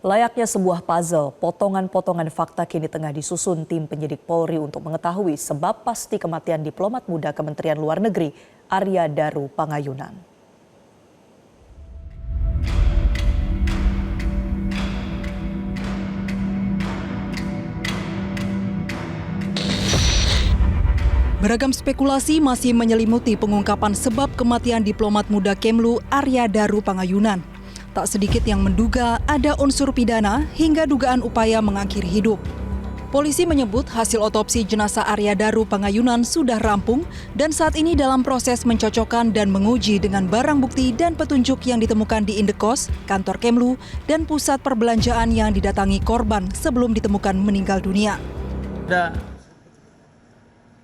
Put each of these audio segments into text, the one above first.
Layaknya sebuah puzzle, potongan-potongan fakta kini tengah disusun tim penyidik Polri untuk mengetahui sebab pasti kematian diplomat muda Kementerian Luar Negeri Arya Daru Pangayunan. Beragam spekulasi masih menyelimuti pengungkapan sebab kematian diplomat muda Kemlu Arya Daru Pangayunan. Tak sedikit yang menduga ada unsur pidana hingga dugaan upaya mengakhiri hidup. Polisi menyebut hasil otopsi jenazah Arya Daru Pangayunan sudah rampung dan saat ini dalam proses mencocokkan dan menguji dengan barang bukti dan petunjuk yang ditemukan di Indekos, kantor Kemlu, dan pusat perbelanjaan yang didatangi korban sebelum ditemukan meninggal dunia.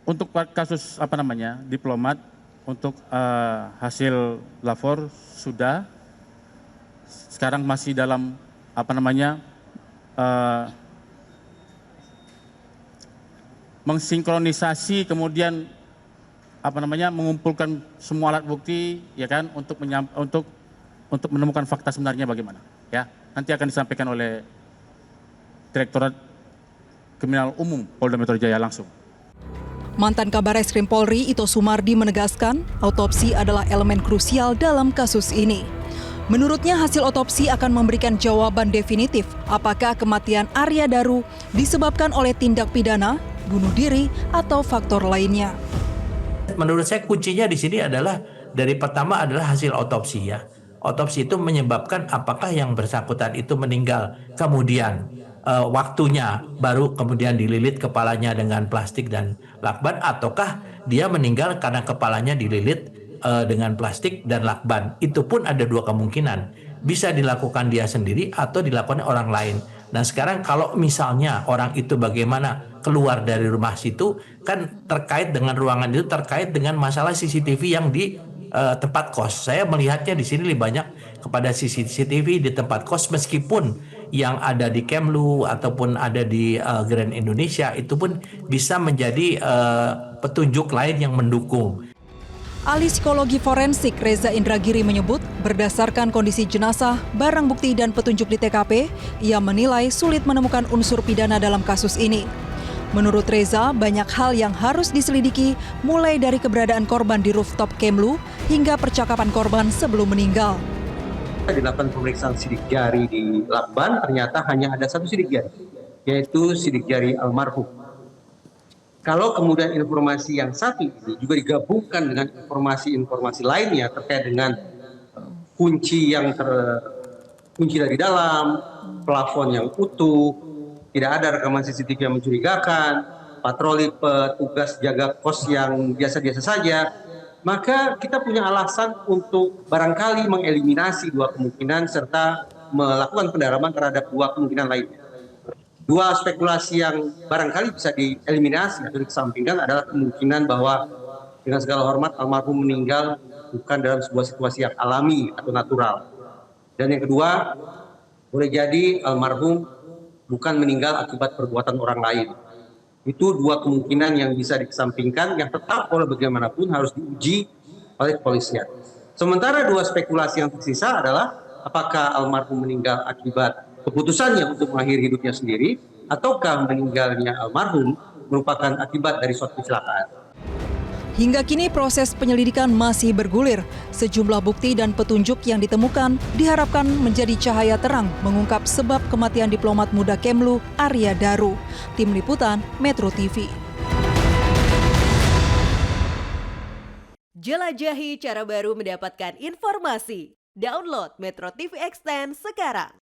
Untuk kasus diplomat, untuk hasil lapor sudah, sekarang masih dalam mensinkronisasi, kemudian mengumpulkan semua alat bukti, ya kan, untuk menemukan fakta sebenarnya bagaimana, ya. Nanti akan disampaikan oleh Direktorat Kriminal Umum Polda Metro Jaya langsung. Mantan Kabareskrim Polri Ito Sumardi menegaskan autopsi adalah elemen krusial dalam kasus ini. Menurutnya hasil otopsi akan memberikan jawaban definitif apakah kematian Arya Daru disebabkan oleh tindak pidana, bunuh diri, atau faktor lainnya. Menurut saya kuncinya di sini adalah dari pertama adalah hasil otopsi ya. Otopsi itu menyebabkan apakah yang bersangkutan itu meninggal kemudian waktunya baru kemudian dililit kepalanya dengan plastik dan lakban, ataukah dia meninggal karena kepalanya dililit dengan plastik dan lakban. Itu pun ada dua kemungkinan, bisa dilakukan dia sendiri atau dilakukan orang lain. Nah sekarang kalau misalnya orang itu bagaimana keluar dari rumah situ, kan terkait dengan ruangan itu, terkait dengan masalah CCTV yang di tempat kos. Saya melihatnya di sini lebih banyak kepada CCTV di tempat kos, meskipun yang ada di Kemlu ataupun ada di Grand Indonesia itu pun bisa menjadi petunjuk lain yang mendukung. Ahli psikologi forensik Reza Indragiri menyebut berdasarkan kondisi jenazah, barang bukti dan petunjuk di TKP, ia menilai sulit menemukan unsur pidana dalam kasus ini. Menurut Reza, banyak hal yang harus diselidiki, mulai dari keberadaan korban di rooftop Kemlu hingga percakapan korban sebelum meninggal. Dilakukan pemeriksaan sidik jari di lakban, ternyata hanya ada satu sidik jari, yaitu sidik jari almarhum. Kalau kemudian informasi yang satu ini juga digabungkan dengan informasi-informasi lainnya terkait dengan kunci dari dalam, plafon yang utuh, tidak ada rekaman CCTV yang mencurigakan, patroli petugas jaga kos yang biasa-biasa saja, maka kita punya alasan untuk barangkali mengeliminasi dua kemungkinan serta melakukan pendalaman terhadap dua kemungkinan lainnya. Dua spekulasi yang barangkali bisa dieliminasi atau dikesampingkan adalah kemungkinan bahwa dengan segala hormat almarhum meninggal bukan dalam sebuah situasi yang alami atau natural. Dan yang kedua, boleh jadi almarhum bukan meninggal akibat perbuatan orang lain. Itu dua kemungkinan yang bisa dikesampingkan, yang tetap oleh bagaimanapun harus diuji oleh kepolisian. Sementara dua spekulasi yang tersisa adalah apakah almarhum meninggal akibat keputusannya untuk mengakhiri hidupnya sendiri, ataukah meninggalnya almarhum merupakan akibat dari suatu kecelakaan. Hingga kini proses penyelidikan masih bergulir. Sejumlah bukti dan petunjuk yang ditemukan diharapkan menjadi cahaya terang mengungkap sebab kematian diplomat muda Kemlu Arya Daru. Tim Liputan Metro TV. Jelajahi cara baru mendapatkan informasi. Download Metro TV Extend sekarang.